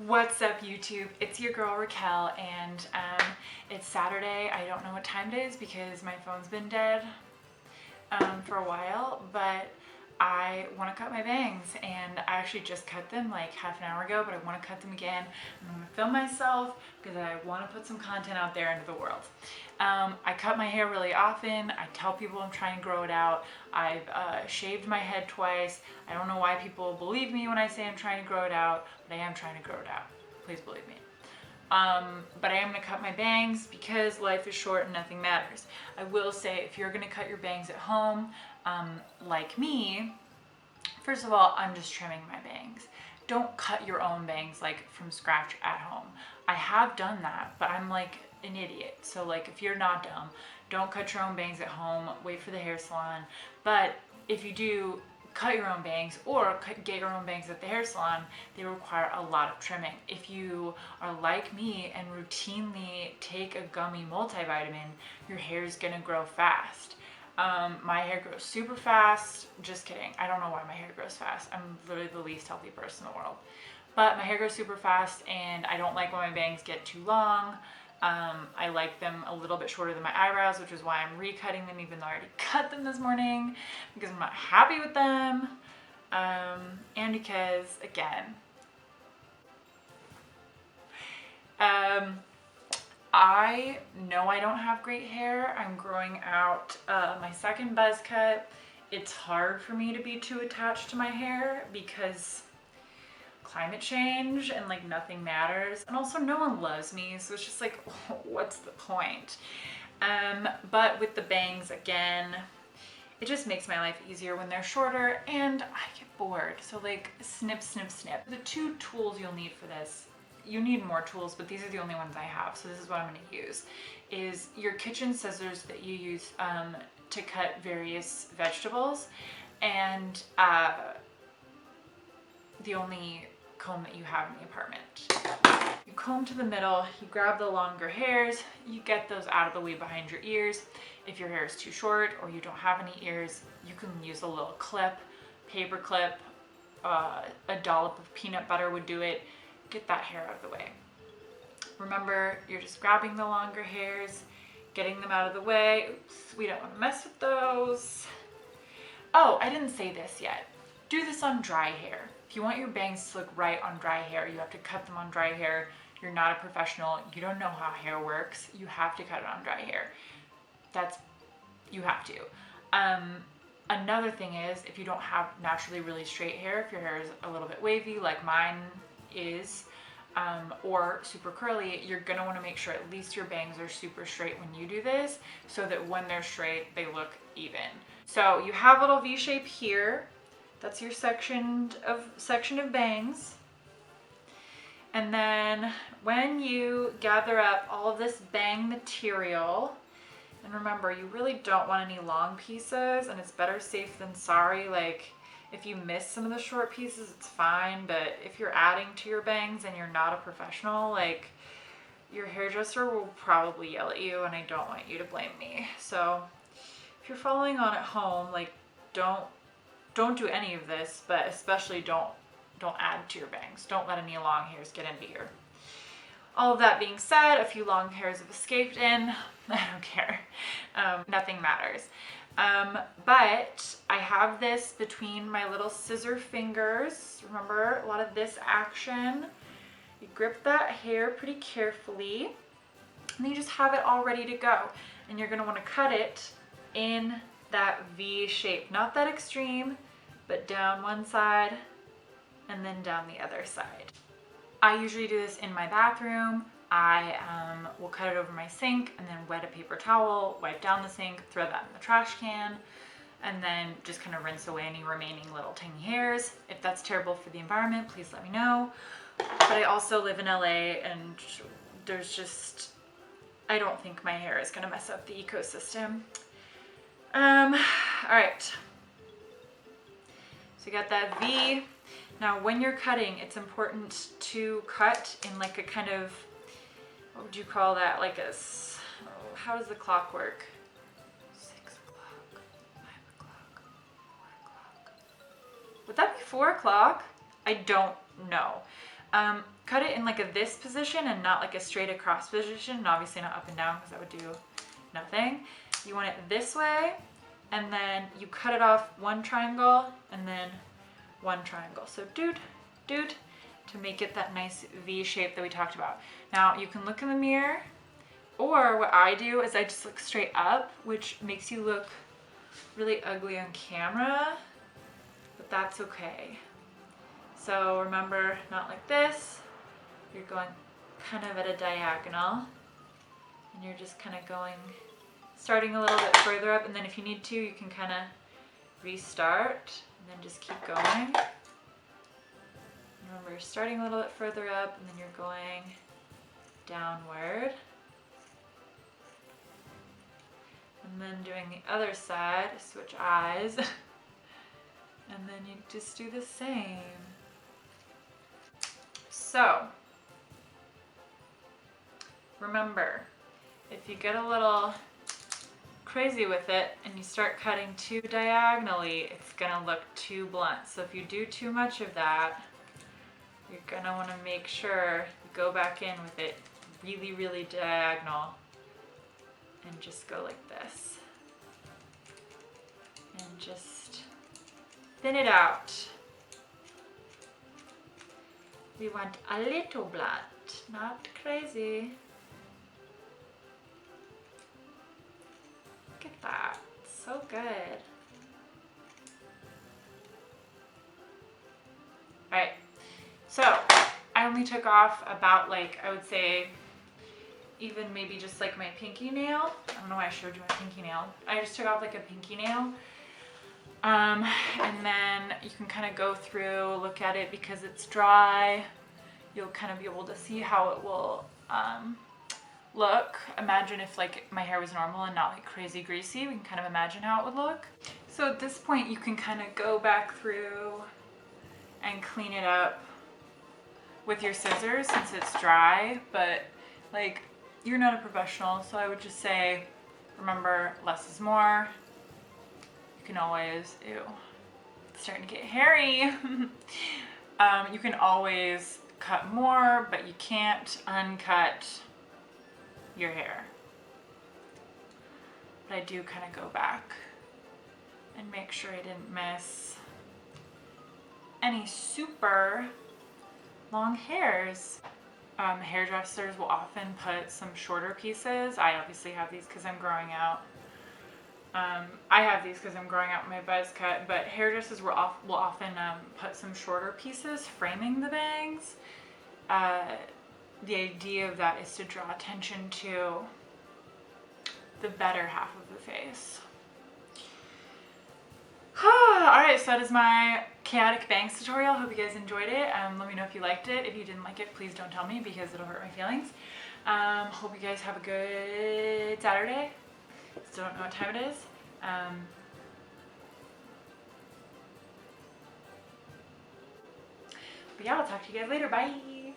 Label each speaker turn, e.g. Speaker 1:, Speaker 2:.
Speaker 1: What's up, YouTube? It's your girl Raquel, and it's Saturday. I don't know what time it is because my phone's been dead for a while, but I want to cut my bangs, and I actually just cut them like half an hour ago, but I want to cut them again. I'm going to film myself because I want to put some content out there into the world. I cut my hair really often. I tell people I'm trying to grow it out. I've shaved my head twice. I don't know why people believe me when I say I'm trying to grow it out, but I am trying to grow it out. Please believe me. But I am going to cut my bangs because life is short and nothing matters. I will say, if you're going to cut your bangs at home, like me, first of all, I'm just trimming my bangs. Don't cut your own bangs like from scratch at home. I have done that, but I'm like an idiot. So like, if you're not dumb, don't cut your own bangs at home, wait for the hair salon. But if you do cut your own bangs or get your own bangs at the hair salon, they require a lot of trimming. If you are like me and routinely take a gummy multivitamin, your hair is gonna grow fast. My hair grows super fast. Just kidding. I don't know why my hair grows fast. I'm literally the least healthy person in the world. But my hair grows super fast, and I don't like when my bangs get too long. I like them a little bit shorter than my eyebrows, which is why I'm recutting them, even though I already cut them this morning, because I'm not happy with them. And because, again, I know I don't have great hair. I'm growing out my second buzz cut. It's hard for me to be too attached to my hair because climate change and like nothing matters, and also no one loves me, so it's just like, what's the point? But with the bangs, again, it just makes my life easier when they're shorter, and I get bored, so like snip, snip, snip. The two tools you'll need for this, you need more tools, but these are the only ones I have, so this is what I'm going to use, is your kitchen scissors that you use to cut various vegetables, and the only comb that you have in the apartment. You comb to the middle, you grab the longer hairs, you get those out of the way behind your ears. If your hair is too short or you don't have any ears, you can use a little clip, paper clip, a dollop of peanut butter would do it. Get that hair out of the way. Remember, you're just grabbing the longer hairs, getting them out of the way. Oops, we don't want to mess with those. Oh, I didn't say this yet. Do this on dry hair. If you want your bangs to look right on dry hair, you have to cut them on dry hair. You're not a professional. You don't know how hair works. You have to cut it on dry hair. You have to. Another thing is, if you don't have naturally really straight hair, if your hair is a little bit wavy like mine is, or super curly, you're gonna wanna make sure at least your bangs are super straight when you do this, so that when they're straight, they look even. So you have a little V shape here. That's your section of bangs. And then when you gather up all of this bang material, and remember, you really don't want any long pieces, and it's better safe than sorry. Like, if you miss some of the short pieces, it's fine, but if you're adding to your bangs and you're not a professional, like, your hairdresser will probably yell at you, and I don't want you to blame me. So if you're following on at home, like, don't do any of this, but especially don't add to your bangs. Don't let any long hairs get into here. All of that being said, a few long hairs have escaped in. I don't care. Nothing matters. But I have this between my little scissor fingers. Remember, a lot of this action. You grip that hair pretty carefully, and then you just have it all ready to go. And you're gonna wanna cut it in that V shape, not that extreme, but down one side and then down the other side. I usually do this in my bathroom. I will cut it over my sink and then wet a paper towel, wipe down the sink, throw that in the trash can, and then just kind of rinse away any remaining little tiny hairs. If that's terrible for the environment, please let me know. But I also live in LA, and there's just, I don't think my hair is gonna mess up the ecosystem. All right, so you got that V. Now when you're cutting, it's important to cut in like a kind of, what would you call that? Like a, how does the clock work? 6 o'clock, 5 o'clock, 4 o'clock. Would that be 4 o'clock? I don't know. cut it in like a this position and not like a straight across position, and obviously not up and down because that would do nothing. You want it this way, and then you cut it off one triangle and then one triangle. So doot, doot, to make it that nice V shape that we talked about. Now you can look in the mirror, or what I do is I just look straight up, which makes you look really ugly on camera, but that's okay. So remember, not like this. You're going kind of at a diagonal, and you're just kind of going, starting a little bit further up, and then if you need to, you can kind of restart, and then just keep going. Remember, you're starting a little bit further up, and then you're going downward. And then doing the other side, switch eyes, and then you just do the same. So, remember, if you get a little crazy with it and you start cutting too diagonally, it's gonna look too blunt. So if you do too much of that, you're gonna wanna make sure you go back in with it really, really diagonal and just go like this. And just thin it out. We want a little blunt, not crazy. Look at that, so good. All right, so I only took off about, like, I would say even maybe just like my pinky nail. I don't know why I showed you my pinky nail. I just took off like a pinky nail. And then you can kind of go through, look at it because it's dry. You'll kind of be able to see how it will look. Imagine if like my hair was normal and not like crazy greasy. We can kind of imagine how it would look. So at this point you can kind of go back through and clean it up with your scissors since it's dry, but like you're not a professional, so I would just say, remember, less is more. You can always, ew, it's starting to get hairy. You can always cut more, but you can't uncut your hair. But I do kind of go back and make sure I didn't miss any super long hairs. Hairdressers will often put some shorter pieces. I obviously have these because I'm growing out. I have these because I'm growing out my buzz cut, but hairdressers will often put some shorter pieces framing the bangs. The idea of that is to draw attention to the better half of the face. Alright, so that is my chaotic bangs tutorial. Hope you guys enjoyed it. Let me know if you liked it. If you didn't like it, please don't tell me because it'll hurt my feelings. Hope you guys have a good Saturday. Still don't know what time it is. But yeah, I'll talk to you guys later. Bye!